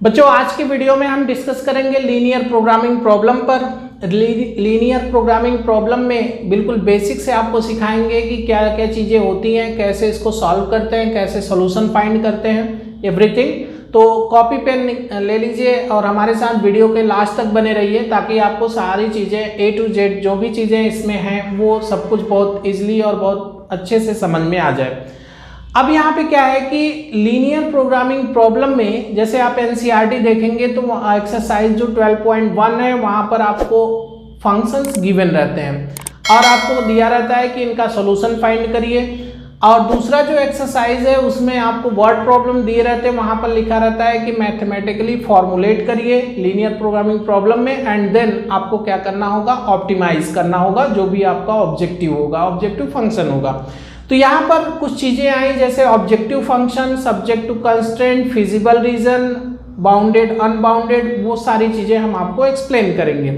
बच्चों आज की वीडियो में हम डिस्कस करेंगे लीनियर प्रोग्रामिंग प्रॉब्लम पर। लीनियर प्रोग्रामिंग प्रॉब्लम में बिल्कुल बेसिक से आपको सिखाएंगे कि क्या क्या चीज़ें होती हैं, कैसे इसको सॉल्व करते हैं, कैसे सॉल्यूशन फाइंड करते हैं, एवरीथिंग। तो कॉपी पेन ले लीजिए और हमारे साथ वीडियो के लास्ट तक बने रहिए ताकि आपको सारी चीज़ें A to Z जो भी चीज़ें इसमें हैं वो सब कुछ बहुत ईजिली और बहुत अच्छे से समझ में आ जाए। अब यहाँ पे क्या है कि लीनियर प्रोग्रामिंग प्रॉब्लम में जैसे आप एनसीईआरटी देखेंगे तो एक्सरसाइज जो 12.1 है वहाँ पर आपको फंक्शंस गिवन रहते हैं और आपको दिया रहता है कि इनका सॉल्यूशन फाइंड करिए। और दूसरा जो एक्सरसाइज है उसमें आपको वर्ड प्रॉब्लम दिए रहते हैं, वहाँ पर लिखा रहता है कि मैथमेटिकली फॉर्मुलेट करिए लीनियर प्रोग्रामिंग प्रॉब्लम में एंड देन आपको क्या करना होगा, ऑप्टिमाइज करना होगा जो भी आपका ऑब्जेक्टिव होगा, ऑब्जेक्टिव फंक्शन होगा। तो यहाँ पर कुछ चीज़ें आई जैसे objective function, subject to constraint, feasible region, bounded unbounded, वो सारी चीज़ें हम आपको एक्सप्लेन करेंगे।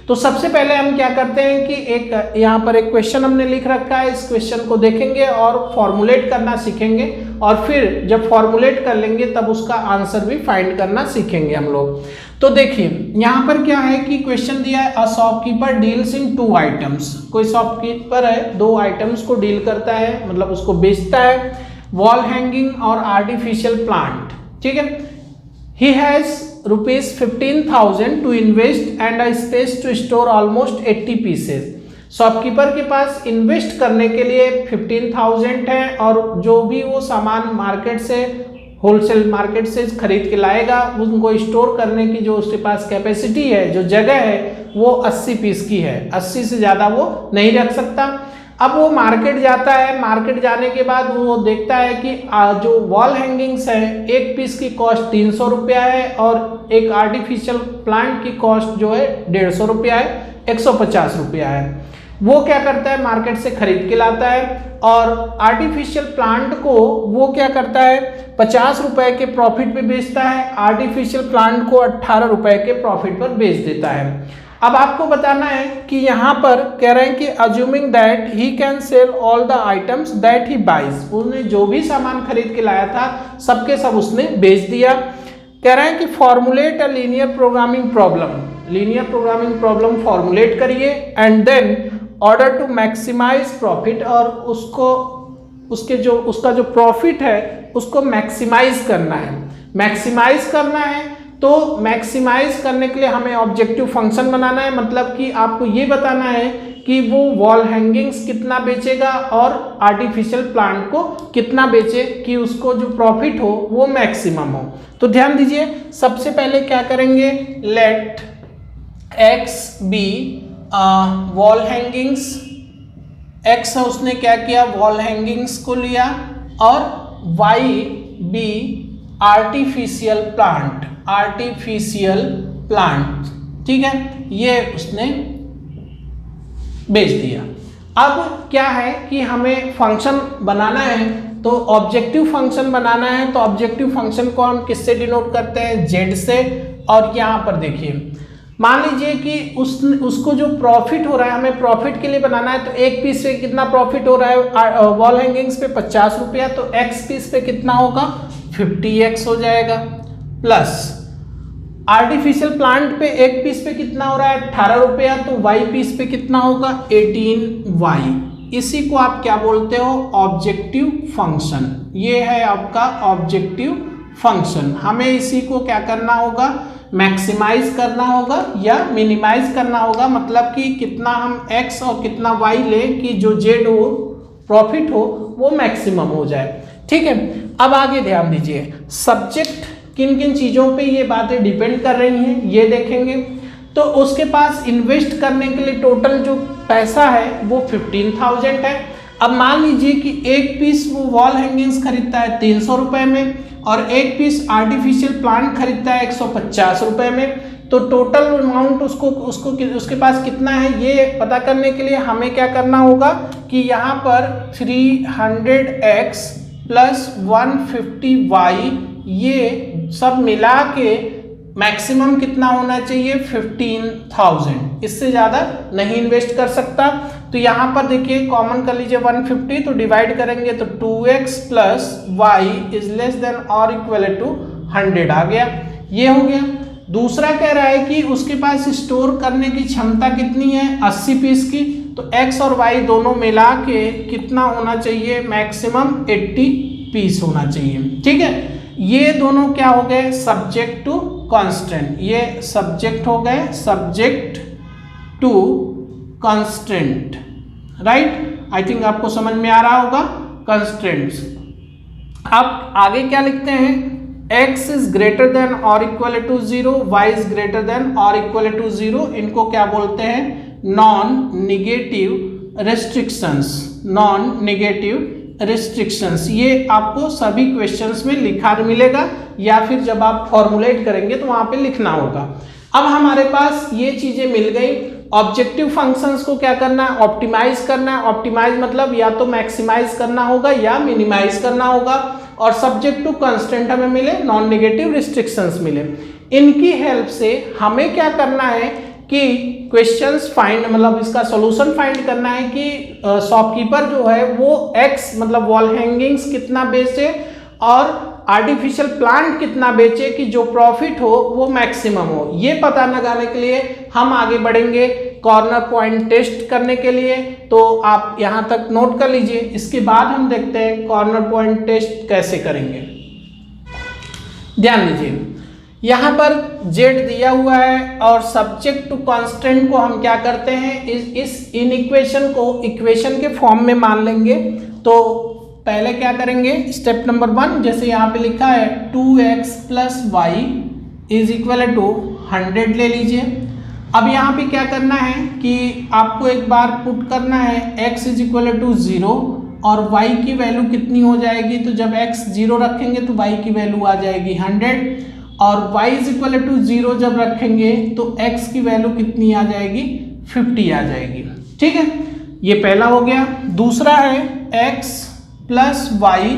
तो सबसे पहले हम क्या करते हैं कि एक यहाँ पर एक क्वेश्चन हमने लिख रखा है, इस क्वेश्चन को देखेंगे और फॉर्मुलेट करना सीखेंगे और फिर जब फॉर्मुलेट कर लेंगे तब उसका आंसर भी फाइंड करना सीखेंगे हम लोग। तो देखिए यहाँ पर क्या है कि क्वेश्चन दिया है, a shopkeeper deals in 2 items. कोई शॉपकीपर है 2 आइटम्स को डील करता है, मतलब उसको बेचता है, वॉल हैंगिंग और आर्टिफिशियल प्लांट। ठीक है, he has rupees 15,000 to invest and a space to store almost 80 pieces। Shopkeeper के पास इन्वेस्ट करने के लिए 15,000 है और जो भी वो सामान मार्केट से, होलसेल मार्केट से खरीद के लाएगा उनको स्टोर करने की जो उसके पास कैपेसिटी है, जो जगह है वो 80 पीस की है, 80 से ज़्यादा वो नहीं रख सकता। अब वो मार्केट जाता है, मार्केट जाने के बाद वो देखता है कि जो वॉल हैंगिंग्स है एक पीस की कॉस्ट 300 रुपया है और एक आर्टिफिशियल प्लांट की कॉस्ट जो है 150 रुपया है, 150 रुपया है। वो क्या करता है, मार्केट से खरीद के लाता है और आर्टिफिशियल प्लांट को वो क्या करता है, 50 रुपए के प्रॉफिट पे बेचता है, आर्टिफिशियल प्लांट को 18 रुपए के प्रॉफिट पर बेच देता है। अब आपको बताना है कि यहाँ पर कह रहे हैं कि assuming that he can sell all the items that he buys, उसने जो भी सामान खरीद के लाया था सबके सब उसने बेच दिया। कह रहे हैं कि formulate a linear programming problem, linear programming problem formulate करिए and then order to maximise profit, और उसको उसका जो प्रॉफिट है उसको मैक्सिमाइज करना है। मैक्सिमाइज करना है तो मैक्सिमाइज करने के लिए हमें ऑब्जेक्टिव फंक्शन बनाना है, मतलब कि आपको ये बताना है कि वो वॉल हैंगिंग्स कितना बेचेगा और आर्टिफिशियल प्लांट को कितना बेचे कि उसको जो प्रॉफिट हो वो मैक्सिमम हो। तो ध्यान दीजिए, सबसे पहले क्या करेंगे, let x be wall hangings, x उसने क्या किया, वॉल हैंगिंग्स को लिया और y be artificial plant, artificial plant, ठीक है, ये उसने बेच दिया। अब क्या है कि हमें फंक्शन बनाना है, तो ऑब्जेक्टिव फंक्शन बनाना है। तो ऑब्जेक्टिव फंक्शन को हम किससे डिनोट करते हैं, जेड से। और यहाँ पर देखिए, मान लीजिए कि उसको जो प्रॉफिट हो रहा है, हमें प्रॉफिट के लिए बनाना है, तो एक पीस पे कितना प्रॉफिट हो रहा है, वॉल हैंगिंग्स पे 50 रुपया, तो एक्स पीस पे कितना होगा, 50x हो जाएगा, प्लस आर्टिफिशियल प्लांट पे एक पीस पे कितना हो रहा है, 18 रुपया, तो वाई पीस पे कितना होगा, 18y। इसी को आप क्या बोलते हो, ऑब्जेक्टिव फंक्शन। ये है आपका ऑब्जेक्टिव फंक्शन। हमें इसी को क्या करना होगा, मैक्सिमाइज करना होगा या मिनिमाइज करना होगा, मतलब कि कितना हम x और कितना y लें कि जो z हो, प्रॉफिट हो, वो मैक्सिमम हो जाए। ठीक है, अब आगे ध्यान दीजिए, सब्जेक्ट किन किन चीज़ों पे ये बातें डिपेंड कर रही हैं ये देखेंगे। तो उसके पास इन्वेस्ट करने के लिए टोटल जो पैसा है वो 15,000 है। अब मान लीजिए कि एक पीस वो वॉल हैंगिंग्स खरीदता है 300 रुपये में और एक पीस आर्टिफिशियल प्लांट खरीदता है 150 रुपये में, तो टोटल अमाउंट उसके पास कितना है ये पता करने के लिए हमें क्या करना होगा कि यहाँ पर 300x प्लस 150y, ये सब मिला के मैक्सिमम कितना होना चाहिए, 15,000, इससे ज़्यादा नहीं इन्वेस्ट कर सकता। तो यहाँ पर देखिए कॉमन कर लीजिए 150, तो डिवाइड करेंगे तो 2x plus y is less than और इक्वल टू 100 आ गया। ये हो गया। दूसरा कह रहा है कि उसके पास स्टोर करने की क्षमता कितनी है, 80 पीस की। तो x और y दोनों मिला के कितना होना चाहिए, मैक्सिमम 80 पीस होना चाहिए। ठीक है, ये दोनों क्या हो गए, सब्जेक्ट टू कांस्टेंट। ये सब्जेक्ट हो गए, subject to constant, right. I think आपको समझ में आ रहा होगा कंस्ट्रेंट्स। अब आगे क्या लिखते हैं, x इज ग्रेटर देन और equal to 0, y is greater than और इक्वल टू 0। इनको क्या बोलते हैं, non negative restrictions, non negative restrictions. ये आपको सभी क्वेश्चंस में लिखा मिलेगा या फिर जब आप फॉर्मुलेट करेंगे तो वहां पे लिखना होगा। अब हमारे पास ये चीजें मिल गई। ऑब्जेक्टिव फंक्शंस को क्या करना है, ऑप्टिमाइज करना है। ऑप्टिमाइज मतलब या तो मैक्सिमाइज करना होगा या मिनिमाइज करना होगा। और सब्जेक्ट टू कांस्टेंट हमें मिले, नॉन नेगेटिव रिस्ट्रिक्शंस मिले। इनकी हेल्प से हमें क्या करना है कि क्वेश्चंस फाइंड, मतलब इसका सॉल्यूशन फाइंड करना है कि शॉपकीपर जो है वो x मतलब वॉल हैंगिंग्स कितना बेचे और आर्टिफिशियल प्लांट कितना बेचे कि जो प्रॉफिट हो वो मैक्सिमम हो। ये पता लगाने के लिए हम आगे बढ़ेंगे कॉर्नर पॉइंट टेस्ट करने के लिए। तो आप यहां तक नोट कर लीजिए। इसके बाद हम देखते हैं कॉर्नर पॉइंट टेस्ट कैसे करेंगे। ध्यान दीजिए, यहां पर z दिया हुआ है और सब्जेक्ट टू कांस्टेंट को हम क्या करते हैं, इस इक्वेशन को इक्वेशन के फॉर्म में मान लेंगे। तो पहले क्या करेंगे, स्टेप नंबर 1, जैसे यहाँ पे लिखा है 2x plus y is equal to 100 ले लीजिए। अब यहाँ पे क्या करना है कि आपको एक बार पुट करना है x इज इक्वल टू 0 और y की वैल्यू कितनी हो जाएगी, तो जब x 0 रखेंगे तो y की वैल्यू आ जाएगी 100 और y इज इक्वल टू 0 जब रखेंगे तो x की वैल्यू कितनी आ जाएगी, 50 आ जाएगी। ठीक है, ये पहला हो गया। दूसरा है x plus y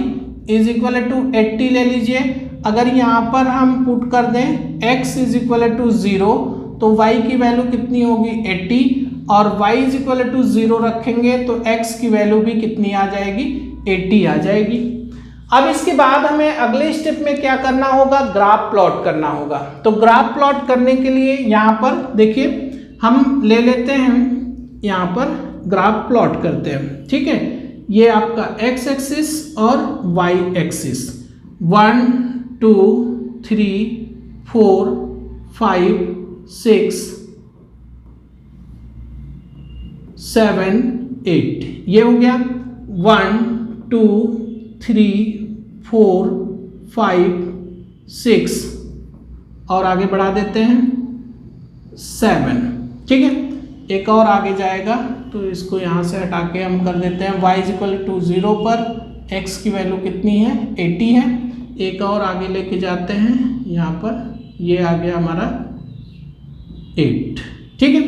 is equal to 80 ले लीजिए। अगर यहाँ पर हम पुट कर दें x इज इक्वल टू 0 तो y की वैल्यू कितनी होगी, 80 और y इज इक्वल टू 0 रखेंगे तो x की वैल्यू भी कितनी आ जाएगी, 80 आ जाएगी। अब इसके बाद हमें अगले स्टेप में क्या करना होगा, ग्राफ प्लॉट करना होगा। तो ग्राफ प्लॉट करने के लिए यहाँ पर देखिए हम ले लेते हैं, यहाँ पर ग्राफ प्लॉट करते हैं। ठीक है, ये आपका x एक्सिस और y एक्सिस, 1 2 3 4 5 6 7 8 ये हो गया। 1 2 3 4 5 6 और आगे बढ़ा देते हैं 7। ठीक है, एक और आगे जाएगा तो इसको यहाँ से हटा के हम कर देते हैं y इज इक्वल टू 0 पर x की वैल्यू कितनी है, 80 है। एक और आगे लेके जाते हैं, यहाँ पर ये आ गया हमारा 8। ठीक है,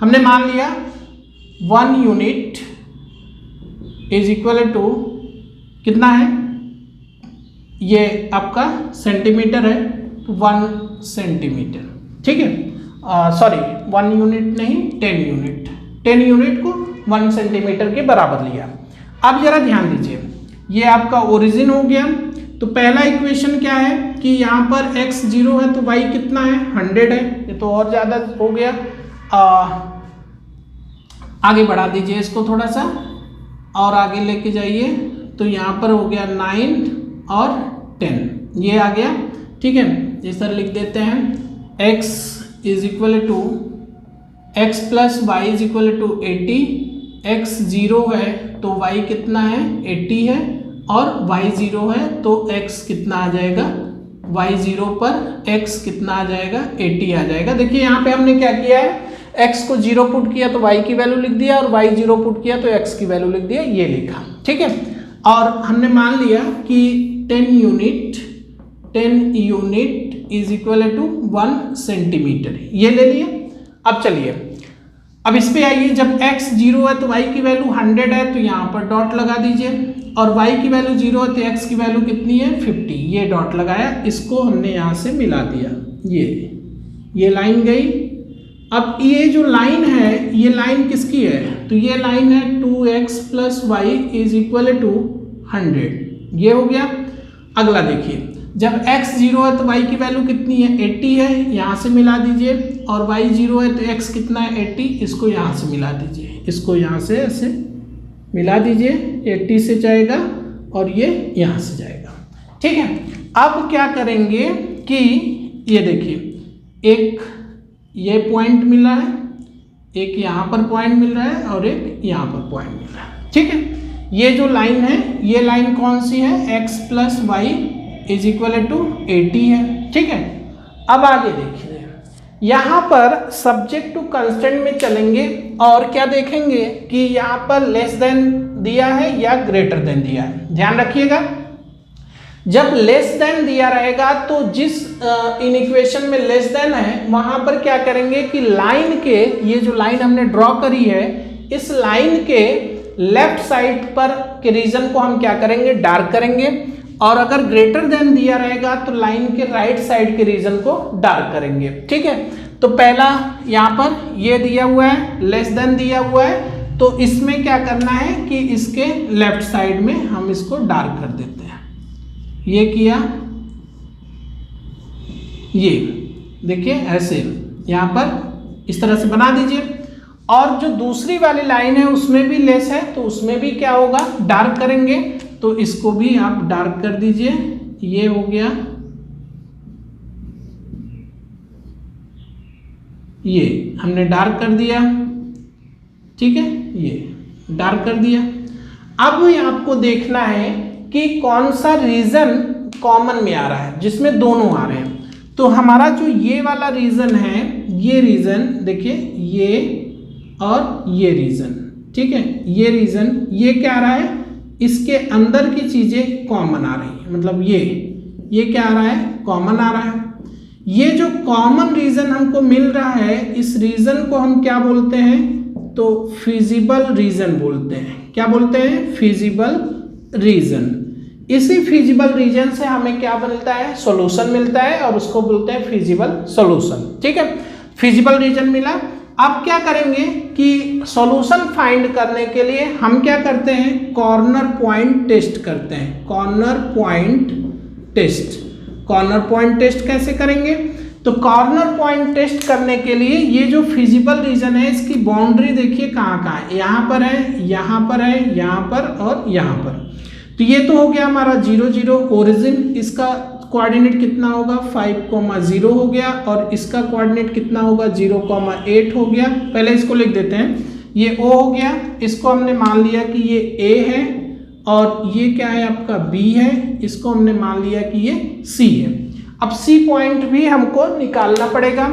हमने मान लिया 1 यूनिट इज इक्वल टू कितना है, ये आपका सेंटीमीटर है, तो 1 सेंटीमीटर। ठीक है, सॉरी 1 यूनिट नहीं, 10 यूनिट, 10 यूनिट को 1 सेंटीमीटर के बराबर लिया। अब जरा ध्यान दीजिए, ये आपका ओरिजिन हो गया। तो पहला इक्वेशन क्या है कि यहाँ पर x 0 है तो y कितना है, 100 है, ये तो और ज़्यादा हो गया। आगे बढ़ा दीजिए इसको थोड़ा सा और आगे लेके जाइए, तो यहाँ पर हो गया 9 और 10, ये आ गया। ठीक है, इस तरह लिख देते हैं x is equal to x plus y is equal to 80। x 0 है तो y कितना है, 80 है और y 0 है तो x कितना आ जाएगा, y 0 पर x कितना आ जाएगा, 80 आ जाएगा। देखिए यहाँ पे हमने क्या किया है, x को 0 पुट किया तो y की वैल्यू लिख दिया और y 0 पुट किया तो x की वैल्यू लिख दिया, ये लिखा। ठीक है, और हमने मान लिया कि 10 unit is equal to 1 centimetre, ये ले लिया। अब चलिए, अब इस पे आइए, जब x 0 है तो y की वैल्यू 100 है तो यहाँ पर डॉट लगा दीजिए और y की वैल्यू 0 है तो x की वैल्यू कितनी है, 50, ये डॉट लगाया, इसको हमने यहाँ से मिला दिया, ये लाइन गई। अब ये जो लाइन है, ये लाइन किसकी है, तो ये लाइन है 2x plus y is equal to 100, ये हो गया। अगला देखिए, जब x 0 है तो y की वैल्यू कितनी है 80 है, यहाँ से मिला दीजिए, और y 0 है तो x कितना है 80, इसको यहाँ से मिला दीजिए, इसको यहाँ से ऐसे मिला दीजिए, 80 से जाएगा और ये यहाँ से जाएगा। ठीक है, अब क्या करेंगे कि ये देखिए एक ये पॉइंट मिला है, एक यहाँ पर पॉइंट मिल रहा है और एक यहाँ पर पॉइंट मिल रहा है। ठीक है, ये जो लाइन है ये लाइन कौन सी है, x plus y is equal to 80 है। ठीक है, अब आगे देखिए, यहाँ पर सब्जेक्ट टू कंस्टेंट में चलेंगे और क्या देखेंगे कि यहाँ पर लेस देन दिया है या ग्रेटर देन दिया है। ध्यान रखिएगा, जब लेस देन दिया रहेगा तो जिस इन इक्वेशन में लेस देन है वहां पर क्या करेंगे कि लाइन के, ये जो लाइन हमने ड्रॉ करी है, इस लाइन के लेफ्ट साइड पर के रीजन को हम क्या करेंगे, डार्क करेंगे, और अगर ग्रेटर देन दिया रहेगा तो लाइन के राइट साइड के रीजन को डार्क करेंगे। ठीक है, तो पहला यहाँ पर ये दिया हुआ है, लेस देन दिया हुआ है, तो इसमें क्या करना है कि इसके लेफ्ट साइड में हम इसको डार्क कर देते हैं। ये किया, ये देखिए ऐसे यहाँ पर इस तरह से बना दीजिए, और जो दूसरी वाली लाइन है उसमें भी लेस है तो उसमें भी क्या होगा, डार्क करेंगे, तो इसको भी आप डार्क कर दीजिए। ये हो गया, ये हमने डार्क कर दिया। ठीक है, ये डार्क कर दिया। अब आपको देखना है कि कौन सा रीजन कॉमन में आ रहा है, जिसमें दोनों आ रहे हैं। तो हमारा जो ये वाला रीजन है, ये रीजन देखिए, ये और ये रीजन, ठीक है, ये रीजन, ये क्या आ रहा है, इसके अंदर की चीजें कॉमन आ रही है, मतलब ये क्या आ रहा है, कॉमन आ रहा है। ये जो कॉमन रीजन हमको मिल रहा है, इस रीजन को हम क्या बोलते हैं, तो फिजिबल रीजन बोलते हैं। क्या बोलते हैं, फिजिबल रीजन। इसी फिजिबल रीजन से हमें क्या मिलता है, सॉल्यूशन मिलता है, और उसको बोलते हैं फिजिबल सॉल्यूशन। ठीक है, फिजिबल रीजन मिला। अब क्या करेंगे कि सॉल्यूशन फाइंड करने के लिए हम क्या करते हैं, कॉर्नर पॉइंट टेस्ट करते हैं। Corner point test, corner point test कैसे करेंगे, तो कॉर्नर पॉइंट टेस्ट करने के लिए ये जो फिजिबल रीजन है इसकी बाउंड्री देखिए कहाँ कहाँ है, यहाँ पर है, यहाँ पर है, यहाँ पर और यहाँ पर। तो ये तो हो गया हमारा 0 0 ओरिजिन, इसका कोऑर्डिनेट कितना होगा 5,0 हो गया, और इसका कोऑर्डिनेट कितना होगा 0,8 हो गया। पहले इसको लिख देते हैं, ये O हो गया, इसको हमने मान लिया कि ये A है, और ये क्या है आपका B है, इसको हमने मान लिया कि ये C है। अब C पॉइंट भी हमको निकालना पड़ेगा।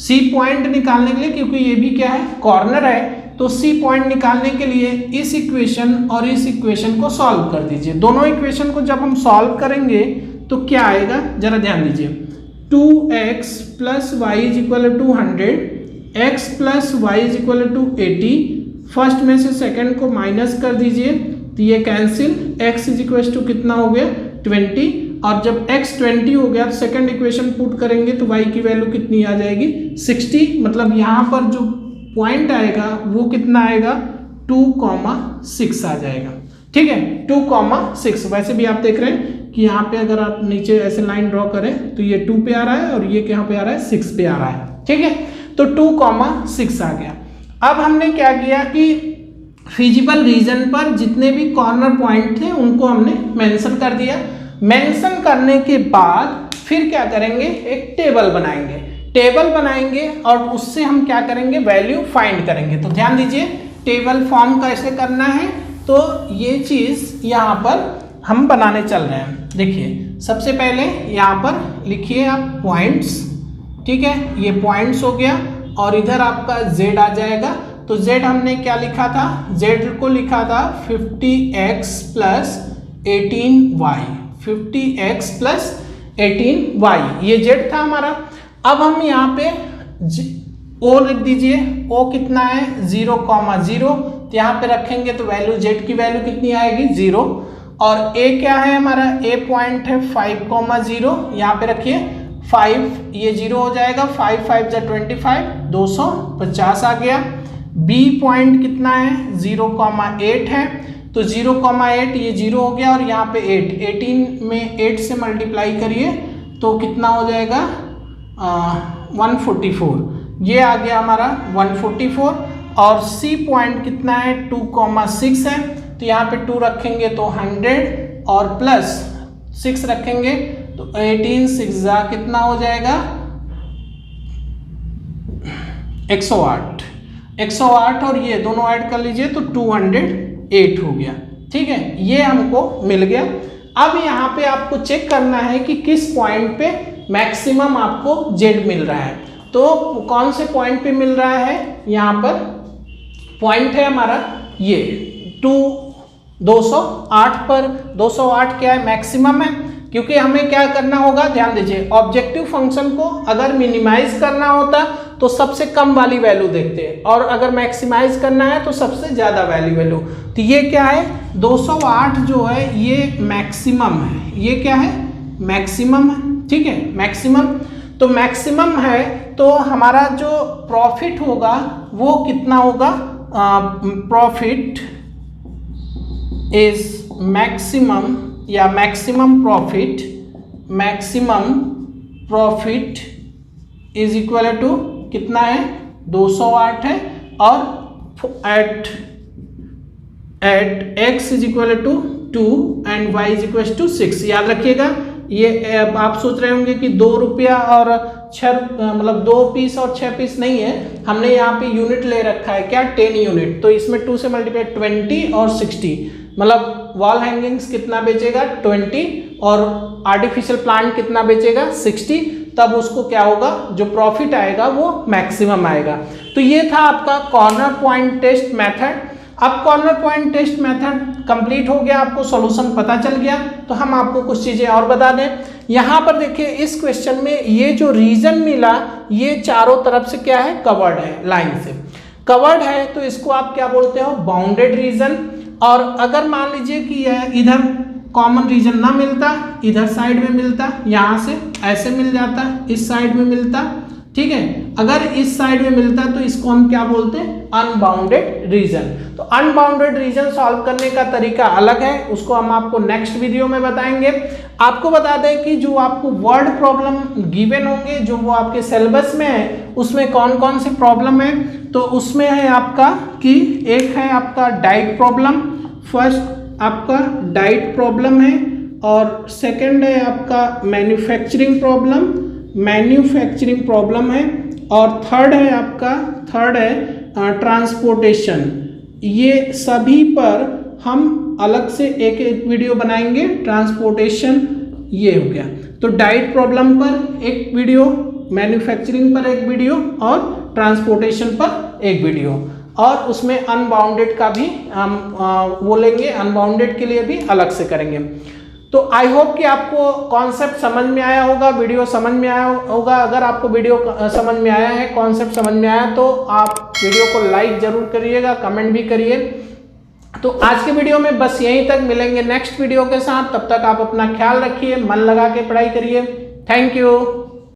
C पॉइंट निकालने के लिए, क्योंकि ये भी क्या है, कॉर्नर है, तो C पॉइंट निकालने के लिए इस इक्वेशन और इस इक्वेशन को सॉल्व कर दीजिए। दोनों इक्वेशन को जब हम सॉल्व करेंगे तो क्या आएगा, जरा ध्यान दीजिए। 2x plus y is equal to 100, x plus y is equal to 80। First में से सेकंड को माइनस कर दीजिए तो ये cancel, x is equal to कितना हो गया 20, और जब x 20 हो गया तो सेकंड इक्वेशन पुट करेंगे तो y की वैल्यू कितनी आ जाएगी 60। मतलब यहाँ पर जो पॉइंट आएगा वो कितना आएगा 2,6 आ जाएगा। ठीक है, 2,6। वैसे भी आप देख रहे हैं कि यहाँ पे अगर आप नीचे ऐसे लाइन ड्रॉ करें तो ये 2 पे आ रहा है और ये कहाँ पे आ रहा है 6 पे आ रहा है। ठीक है, तो 2,6 आ गया। अब हमने क्या किया कि फिजिबल रीजन पर जितने भी कॉर्नर पॉइंट थे उनको हमने मेंशन कर दिया। मेंशन करने के बाद फिर क्या करेंगे, एक टेबल बनाएंगे। टेबल बनाएंगे और उससे हम क्या करेंगे, वैल्यू फाइंड करेंगे। तो ध्यान दीजिए, टेबल फॉर्म कैसे करना है, तो ये चीज़ यहाँ पर हम बनाने चल रहे हैं। देखिए, सबसे पहले यहाँ पर लिखिए आप पॉइंट्स। ठीक है, ये पॉइंट्स हो गया, और इधर आपका z आ जाएगा। तो z हमने क्या लिखा था, z को लिखा था 50x plus 18y, 50x plus 18y, ये z था हमारा। अब हम यहाँ पे o लिख दीजिए, o कितना है 0,0, तो यहाँ पे रखेंगे तो वैल्यू z की वैल्यू कितनी आएगी 0, और a क्या है हमारा, a पॉइंट है 5,0, यहाँ पे रखिए 5, ये 0 हो जाएगा, 5 5 जा 25, 250 आ गया। b पॉइंट कितना है 0,8 है, तो 0,8 ये 0 हो गया और यहाँ पे 8, 18 में 8 से मल्टीप्लाई करिए तो कितना हो जाएगा 144, ये आ गया हमारा 144। और सी पॉइंट कितना है 2,6 है, तो यहाँ पे 2 रखेंगे तो 100 और प्लस 6 रखेंगे तो 18 6 कितना हो जाएगा 108 और ये दोनों ऐड कर लीजिए तो 208 हो गया। ठीक है, ये हमको मिल गया। अब यहाँ पे आपको चेक करना है कि किस पॉइंट पे मैक्सिमम आपको Z मिल रहा है। तो कौन से पॉइंट पे मिल रहा है, यहाँ पर पॉइंट है हमारा ये 208 पर। 208 क्या है, मैक्सिमम है, क्योंकि हमें क्या करना होगा, ध्यान दीजिए, ऑब्जेक्टिव फंक्शन को अगर मिनिमाइज करना होता तो सबसे कम वाली वैल्यू देखते हैं और अगर मैक्सिमाइज करना है तो सबसे ज़्यादा वैल्यू। तो ये क्या है 208 जो है ये मैक्सिमम है, ये क्या है मैक्सिमम है। ठीक है, मैक्सिमम, तो मैक्सिमम है तो हमारा जो प्रॉफिट होगा वो कितना होगा, प्रॉफिट इज मैक्सिमम या maximum profit is equal to कितना है 208 है और at x is equal to 2 and y is equal to 6। याद रखिएगा, ये आप सोच रहे होंगे कि 2 रुपया और 6 मतलब 2 पीस और 6 पीस नहीं है, हमने यहाँ पे यूनिट ले रखा है क्या 10 यूनिट, तो इसमें 2 से मल्टीप्लाई 20 और 60, मतलब वॉल हैंगिंग्स कितना बेचेगा 20 और आर्टिफिशियल प्लांट कितना बेचेगा 60, तब उसको क्या होगा, जो प्रॉफिट आएगा वो मैक्सिमम आएगा। तो ये था आपका कॉर्नर पॉइंट टेस्ट मेथड। अब corner point test method complete हो गया, आपको सॉल्यूशन पता चल गया, तो हम आपको कुछ चीजें और बता दें। यहाँ पर देखिए इस क्वेश्चन में ये जो रीजन मिला ये चारों तरफ से क्या है, कवर्ड है, लाइन से कवर्ड है, तो इसको आप क्या बोलते हो, बाउंडेड रीजन। और अगर मान लीजिए कि यह इधर कॉमन रीजन ना मिलता, इधर साइड में मिलता, यहाँ से ऐसे मिल जाता, इस साइड में मिलता, ठीक है, अगर इस साइड में मिलता तो इसको हम क्या बोलते हैं, अनबाउंडेड रीजन। तो अनबाउंडेड रीजन सॉल्व करने का तरीका अलग है, उसको हम आपको नेक्स्ट वीडियो में बताएंगे। आपको बता दें कि जो आपको वर्ड प्रॉब्लम गिवन होंगे, जो वो आपके सिलेबस में है, उसमें कौन कौन से प्रॉब्लम है, तो उसमें है आपका कि एक है आपका डाइट प्रॉब्लम, फर्स्ट आपका डाइट प्रॉब्लम है, और सेकंड है आपका मैन्युफैक्चरिंग प्रॉब्लम है, और थर्ड है ट्रांसपोर्टेशन। ये सभी पर हम अलग से एक एक वीडियो बनाएंगे। ट्रांसपोर्टेशन ये हो गया, तो डाइट प्रॉब्लम पर एक वीडियो, मैन्युफैक्चरिंग पर एक वीडियो और ट्रांसपोर्टेशन पर एक वीडियो, और उसमें अनबाउंडेड का भी हम वो लेंगे, अनबाउंडेड के लिए भी अलग से करेंगे। तो आई होप कि आपको कॉन्सेप्ट समझ में आया होगा, वीडियो समझ में आया होगा। अगर आपको वीडियो समझ में आया है, कॉन्सेप्ट समझ में आया, तो आप वीडियो को लाइक जरूर करिएगा, कमेंट भी करिए। तो आज के वीडियो में बस यहीं तक, मिलेंगे नेक्स्ट वीडियो के साथ। तब तक आप अपना ख्याल रखिए, मन लगा के पढ़ाई करिए। Thank you.